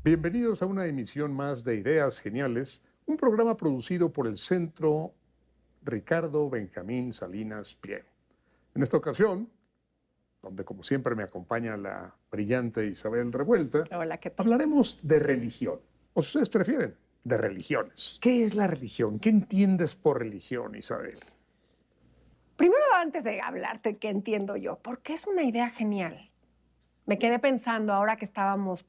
Bienvenidos a una emisión más de Ideas Geniales, un programa producido por el Centro Ricardo Benjamín Salinas Pliego. En esta ocasión, donde como siempre me acompaña la brillante Isabel Revuelta, Hola, ¿qué tal? hablaremos de religión. O si ustedes prefieren, de religiones. ¿Qué es la religión? ¿Qué entiendes por religión, Isabel? Primero, antes de hablarte, ¿qué entiendo yo? Porque es una idea genial. Me quedé pensando ahora que estábamos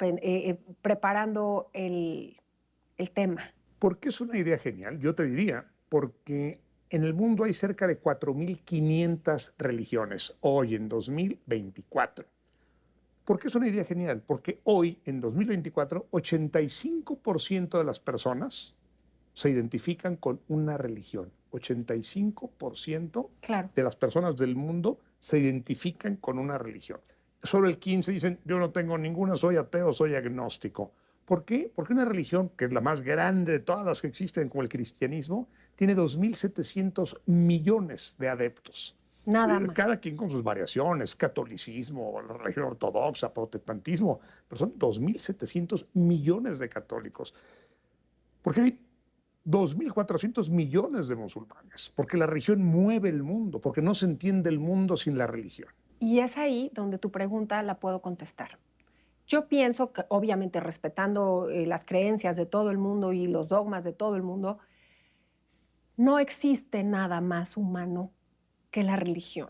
preparando el tema. ¿Por qué es una idea genial? Yo te diría, porque en el mundo hay cerca de 4.500 religiones, hoy en 2024. ¿Por qué es una idea genial? Porque hoy, en 2024, 85% de las personas se identifican con una religión. 85% Claro. de las personas del mundo se identifican con una religión. Solo el 15% dicen, yo no tengo ninguna, soy ateo, soy agnóstico. ¿Por qué? Porque una religión, que es la más grande de todas las que existen, como el cristianismo, tiene 2.700 millones de adeptos. Nada más. Cada quien con sus variaciones, catolicismo, la religión ortodoxa, protestantismo, pero son 2.700 millones de católicos. Porque hay 2.400 millones de musulmanes, porque la religión mueve el mundo, porque no se entiende el mundo sin la religión. Y es ahí donde tu pregunta la puedo contestar. Yo pienso que, obviamente, respetando las creencias de todo el mundo y los dogmas de todo el mundo, no existe nada más humano que la religión.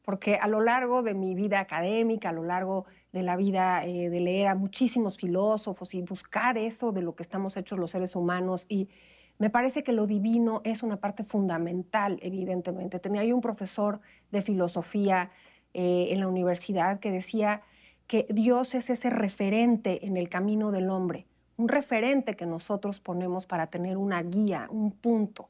Porque a lo largo de mi vida académica, a lo largo de la vida de leer a muchísimos filósofos y buscar eso de lo que estamos hechos los seres humanos, y me parece que lo divino es una parte fundamental, evidentemente. Tenía yo un profesor de filosofía en la universidad que decía que Dios es ese referente en el camino del hombre, un referente que nosotros ponemos para tener una guía, un punto.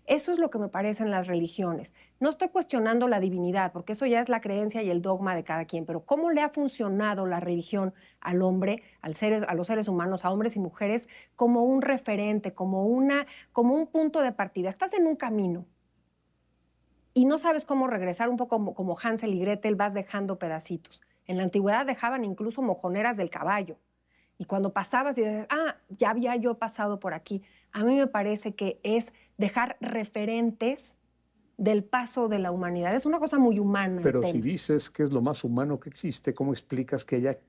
Eso es lo que me parece en las religiones. No estoy cuestionando la divinidad, porque eso ya es la creencia y el dogma de cada quien, pero cómo le ha funcionado la religión al hombre, a los seres humanos, a hombres y mujeres, como un referente, como un punto de partida. Estás en un camino y no sabes cómo regresar, un poco como Hansel y Gretel, vas dejando pedacitos. En la antigüedad dejaban incluso mojoneras del caballo. Y cuando pasabas y dices, ya había yo pasado por aquí. A mí me parece que es dejar referentes del paso de la humanidad. Es una cosa muy humana el Pero si tema. dices que es lo más humano que existe, ¿cómo explicas que haya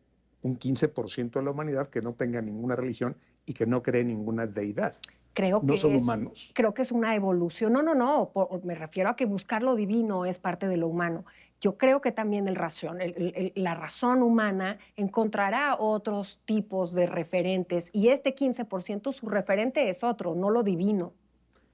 un 15% de la humanidad que no tenga ninguna religión y que no cree en ninguna deidad? Creo ¿No que son es, humanos? creo que es una evolución. No, me refiero a que buscar lo divino es parte de lo humano. Yo creo que también la razón humana encontrará otros tipos de referentes y este 15% su referente es otro, no lo divino.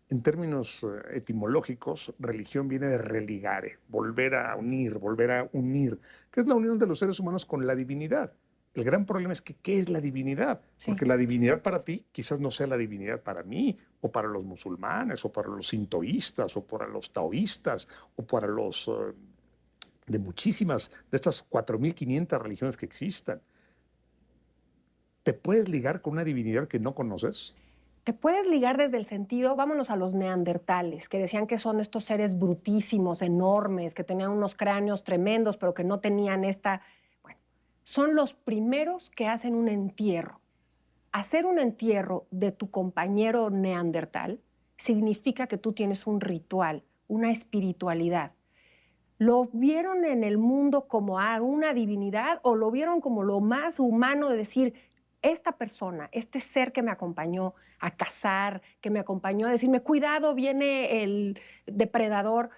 En términos etimológicos, religión viene de religare, volver a unir, que es la unión de los seres humanos con la divinidad. El gran problema es que, ¿qué es la divinidad? Sí. Porque la divinidad para ti quizás no sea la divinidad para mí, o para los musulmanes, o para los sintoístas, o para los taoístas, o para los de muchísimas de estas 4.500 religiones que existan. ¿Te puedes ligar con una divinidad que no conoces? Te puedes ligar desde el sentido, vámonos a los neandertales, que decían que son estos seres brutísimos, enormes, que tenían unos cráneos tremendos, pero que no tenían bueno, son los primeros que hacen un entierro. Hacer un entierro de tu compañero neandertal significa que tú tienes un ritual, una espiritualidad. ¿Lo vieron en el mundo como a una divinidad o lo vieron como lo más humano de decir, esta persona, este ser que me acompañó a cazar, que me acompañó a decirme, cuidado, viene el depredador?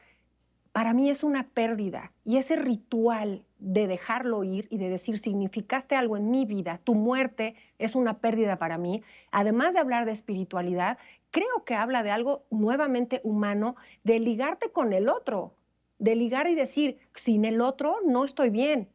Para mí es una pérdida. Y ese ritual de dejarlo ir y de decir, significaste algo en mi vida, tu muerte es una pérdida para mí, además de hablar de espiritualidad, creo que habla de algo nuevamente humano, de ligarte con el otro, de ligar y decir, sin el otro no estoy bien.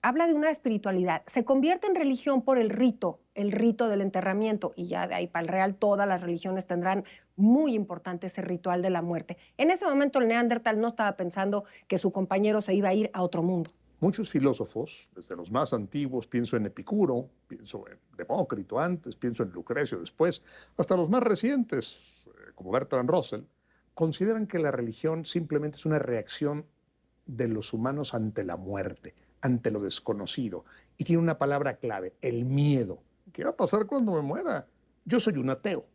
Habla de una espiritualidad. Se convierte en religión por el rito del enterramiento, y ya de ahí para el real todas las religiones tendrán muy importante ese ritual de la muerte. En ese momento el neandertal no estaba pensando que su compañero se iba a ir a otro mundo. Muchos filósofos, desde los más antiguos, pienso en Epicuro, pienso en Demócrito antes, pienso en Lucrecio después, hasta los más recientes, como Bertrand Russell, consideran que la religión simplemente es una reacción de los humanos ante la muerte, ante lo desconocido. Y tiene una palabra clave, el miedo. ¿Qué va a pasar cuando me muera? Yo soy un ateo.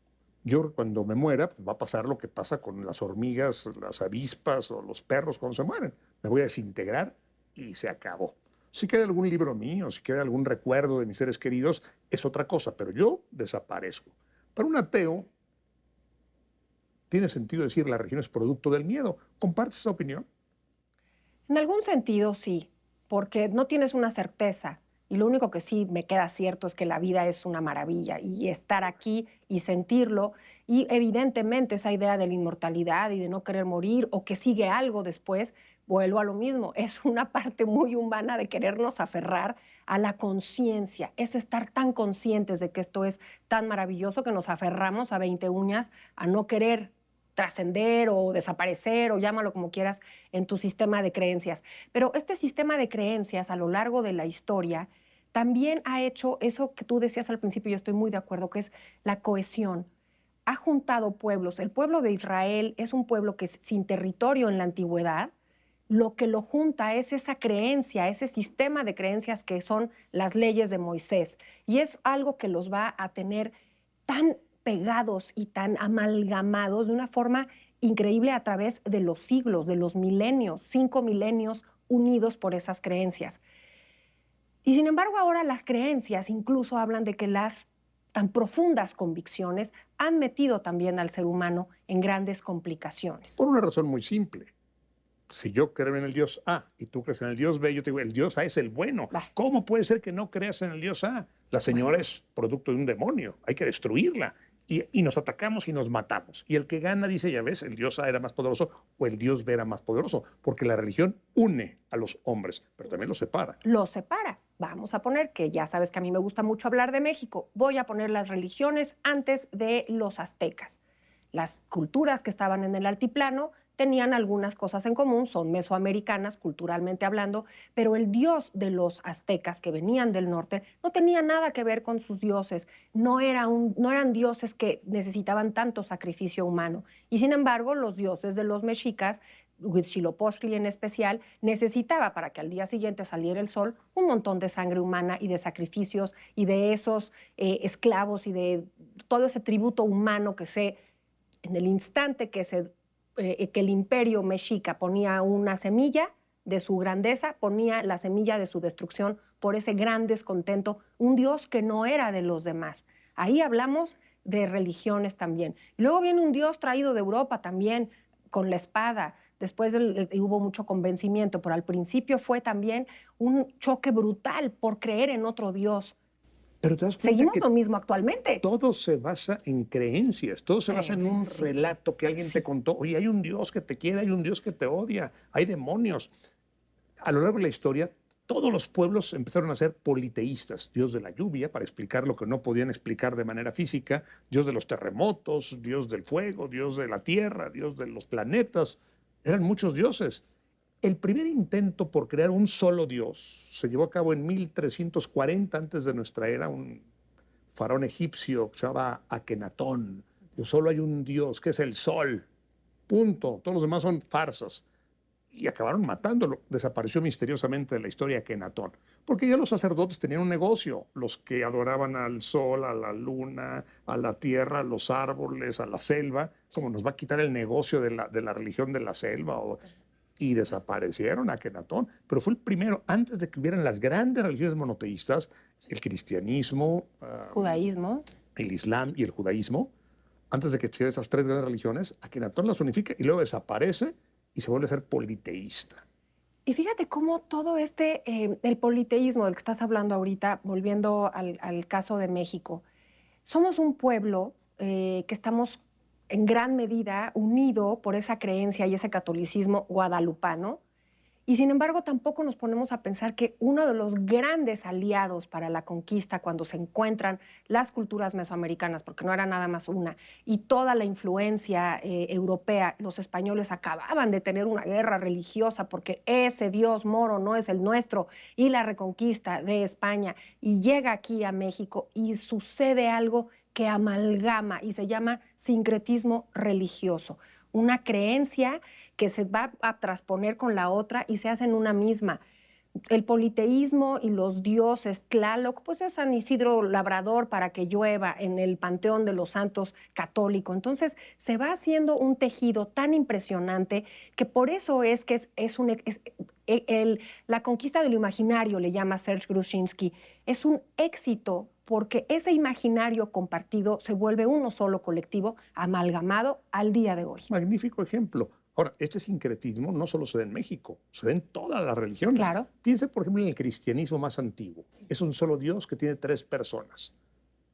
Yo cuando me muera, pues va a pasar lo que pasa con las hormigas, las avispas o los perros cuando se mueren. Me voy a desintegrar y se acabó. Si queda algún libro mío, si queda algún recuerdo de mis seres queridos, es otra cosa, pero yo desaparezco. Para un ateo, tiene sentido decir la religión es producto del miedo. ¿Compartes esa opinión? En algún sentido sí, porque no tienes una certeza. Y lo único que sí me queda cierto es que la vida es una maravilla y estar aquí y sentirlo. Y evidentemente esa idea de la inmortalidad y de no querer morir o que sigue algo después, vuelvo a lo mismo, es una parte muy humana de querernos aferrar a la conciencia. Es estar tan conscientes de que esto es tan maravilloso que nos aferramos a 20 uñas a no querer trascender o desaparecer o llámalo como quieras en tu sistema de creencias. Pero este sistema de creencias a lo largo de la historia también ha hecho eso que tú decías al principio, yo estoy muy de acuerdo, que es la cohesión. Ha juntado pueblos. El pueblo de Israel es un pueblo que es sin territorio en la antigüedad. Lo que lo junta es esa creencia, ese sistema de creencias que son las leyes de Moisés. Y es algo que los va a tener tan pegados y tan amalgamados de una forma increíble a través de los siglos, de los milenios, 5 milenios unidos por esas creencias. Y sin embargo ahora las creencias incluso hablan de que las tan profundas convicciones han metido también al ser humano en grandes complicaciones. Por una razón muy simple. Si yo creo en el Dios A y tú crees en el Dios B, yo te digo, el Dios A es el bueno. Bah, ¿Cómo puede ser que no creas en el Dios A? La señora bueno, es producto de un demonio, hay que destruirla. Y nos atacamos y nos matamos. Y el que gana dice, ya ves, el Dios A era más poderoso o el Dios B era más poderoso, porque la religión une a los hombres, pero también los separa. los separa. Vamos a poner que ya sabes que a mí me gusta mucho hablar de México. Voy a poner las religiones antes de los aztecas. Las culturas que estaban en el altiplano tenían algunas cosas en común, son mesoamericanas culturalmente hablando, pero el dios de los aztecas que venían del norte no tenía nada que ver con sus dioses, no eran dioses que necesitaban tanto sacrificio humano. Y sin embargo, los dioses de los mexicas, Huitzilopochtli en especial, necesitaba para que al día siguiente saliera el sol un montón de sangre humana y de sacrificios y de esos esclavos y de todo ese tributo humano que en el instante que el imperio mexica ponía una semilla de su grandeza, ponía la semilla de su destrucción por ese gran descontento, un Dios que no era de los demás. Ahí hablamos de religiones también. Luego viene un Dios traído de Europa también, con la espada. Después hubo mucho convencimiento, pero al principio fue también un choque brutal por creer en otro Dios. Pero te das cuenta Seguimos que lo mismo actualmente. todo se basa en creencias, todo se basa en un Sí, relato que alguien te sí. contó. Oye, hay un Dios que te quiere, hay un Dios que te odia, hay demonios. A lo largo de la historia, todos los pueblos empezaron a ser politeístas. Dios de la lluvia, para explicar lo que no podían explicar de manera física, Dios de los terremotos, Dios del fuego, Dios de la tierra, Dios de los planetas. Eran muchos dioses. El primer intento por crear un solo Dios se llevó a cabo en 1340 antes de nuestra era, un faraón egipcio que se llamaba Akenatón. Dijo, solo hay un Dios, que es el sol. Punto. Todos los demás son farsas. Y acabaron matándolo. Desapareció misteriosamente de la historia Akenatón. Porque ya los sacerdotes tenían un negocio. Los que adoraban al sol, a la luna, a la tierra, a los árboles, a la selva. Como nos va a quitar el negocio de la religión de la selva. Y desaparecieron a Akenatón. Pero fue el primero, antes de que hubieran las grandes religiones monoteístas, el cristianismo, Judaísmo. el islam y el judaísmo, antes de que estuvieran esas tres grandes religiones, Akenatón las unifica y luego desaparece y se vuelve a ser politeísta. Y fíjate cómo todo el politeísmo del que estás hablando ahorita, volviendo al caso de México, somos un pueblo que estamos en gran medida unido por esa creencia y ese catolicismo guadalupano. Y sin embargo, tampoco nos ponemos a pensar que uno de los grandes aliados para la conquista, cuando se encuentran las culturas mesoamericanas, porque no era nada más una, y toda la influencia europea, los españoles acababan de tener una guerra religiosa porque ese Dios moro no es el nuestro, y la reconquista de España, y llega aquí a México y sucede algo que amalgama y se llama sincretismo religioso, una creencia que se va a transponer con la otra y se hacen una misma. el politeísmo y los dioses Tlaloc, pues es San Isidro Labrador para que llueva en el Panteón de los Santos católico. Entonces se va haciendo un tejido tan impresionante que por eso es que la conquista de lo imaginario, le llama Serge Grushinsky, es un éxito porque ese imaginario compartido se vuelve uno solo colectivo, amalgamado al día de hoy. Magnífico ejemplo. Ahora, este sincretismo no solo se da en México, se da en todas las religiones. Claro. Piense, por ejemplo, en el cristianismo más antiguo. Sí. Es un solo Dios que tiene 3 personas: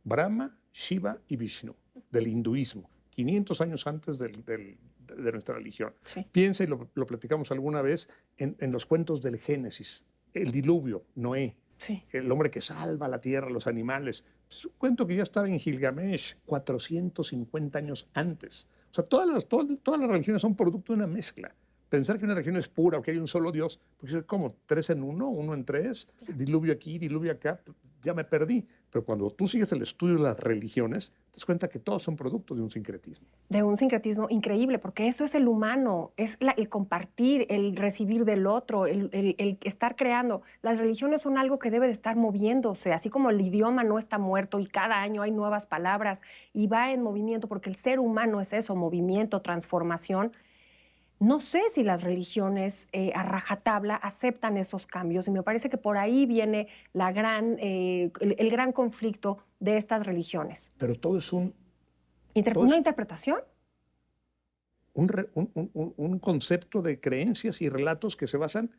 Brahma, Shiva y Vishnu, del hinduismo, 500 años antes de nuestra religión. Sí. Piense, y lo platicamos alguna vez, en los cuentos del Génesis, el diluvio, Noé, sí, el hombre que salva la tierra, los animales. Es un cuento que ya estaba en Gilgamesh 450 años antes. O sea, todas las religiones son producto de una mezcla. Pensar que una religión es pura o que hay un solo Dios, pues es como 3 en 1, 1 en 3, diluvio aquí, diluvio acá, ya me perdí. Pero cuando tú sigues el estudio de las religiones, te das cuenta que todos son producto de un sincretismo. De un sincretismo increíble, porque eso es el humano, es el compartir, el recibir del otro, el estar creando. Las religiones son algo que debe de estar moviéndose, así como el idioma no está muerto y cada año hay nuevas palabras y va en movimiento, porque el ser humano es eso, movimiento, transformación. No sé si las religiones a rajatabla aceptan esos cambios y me parece que por ahí viene el gran conflicto de estas religiones. Pero todo es ¿Una interpretación? Un concepto de creencias y relatos que se basan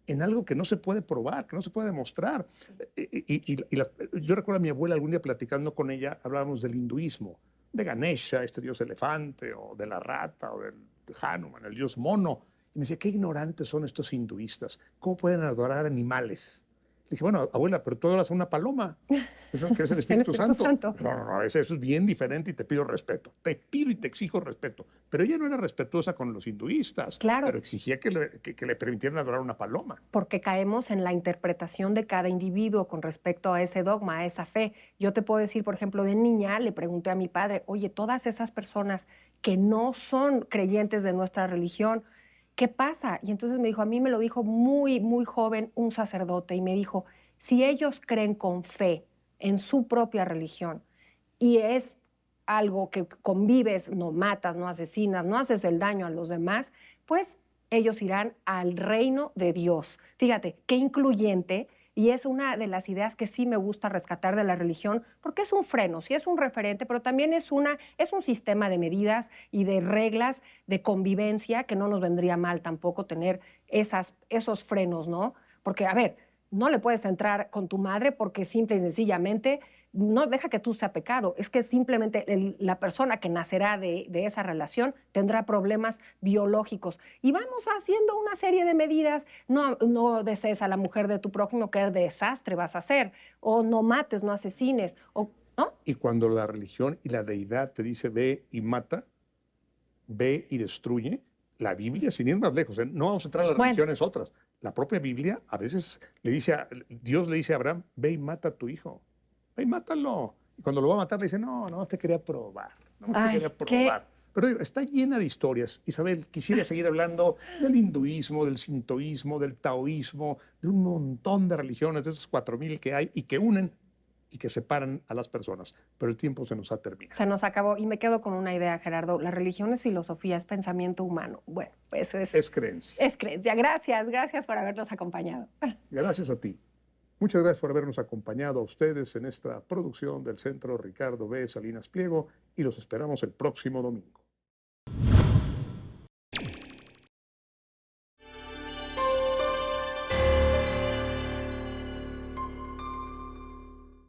en algo que no se puede probar, que no se puede demostrar. Yo recuerdo a mi abuela algún día platicando con ella, hablábamos del hinduismo, de Ganesha, este dios elefante, o de la rata, o del Hanuman, el dios mono. Y me decía, qué ignorantes son estos hinduistas. ¿Cómo pueden adorar animales? Le dije, bueno, abuela, pero tú adoras a una paloma, que es el Espíritu Santo. No, eso es bien diferente y te pido respeto. Te pido y te exijo respeto. Pero ella no era respetuosa con los hinduistas, claro, pero exigía que le permitieran adorar una paloma. Porque caemos en la interpretación de cada individuo con respecto a ese dogma, a esa fe. Yo te puedo decir, por ejemplo, de niña le pregunté a mi padre, oye, todas esas personas que no son creyentes de nuestra religión, ¿qué pasa? Y entonces me dijo, a mí me lo dijo muy, muy joven un sacerdote y me dijo, si ellos creen con fe en su propia religión y es algo que convives, no matas, no asesinas, no haces el daño a los demás, pues ellos irán al reino de Dios. Fíjate, qué incluyente. Y es una de las ideas que sí me gusta rescatar de la religión, porque es un freno, sí es un referente, pero también es un sistema de medidas y de reglas de convivencia que no nos vendría mal tampoco tener esos frenos, ¿no? Porque, a ver, no le puedes entrar con tu madre porque simple y sencillamente no deja que tú sea pecado, es que simplemente la persona que nacerá de esa relación tendrá problemas biológicos. Y vamos haciendo una serie de medidas, no desees a la mujer de tu prójimo, qué desastre vas a hacer, o no mates, no asesines, ¿no? Y cuando la religión y la deidad te dice ve y mata, ve y destruye, la Biblia, sin ir más lejos, no vamos a entrar a las religiones otras, la propia Biblia a veces Dios le dice a Abraham, ve y mata a tu hijo. ¡Ay, mátalo! Y cuando lo va a matar le dice, no te quería probar, Pero está llena de historias. Isabel, quisiera seguir hablando del hinduismo, del sintoísmo, del taoísmo, de un montón de religiones, de esas 4000 que hay y que unen y que separan a las personas. Pero el tiempo se nos ha terminado. Se nos acabó y me quedo con una idea, Gerardo. La religión es filosofía, es pensamiento humano. Bueno, pues es creencia. Es creencia. Gracias por habernos acompañado. Gracias a ti. Muchas gracias por habernos acompañado a ustedes en esta producción del Centro Ricardo B. Salinas Pliego y los esperamos el próximo domingo.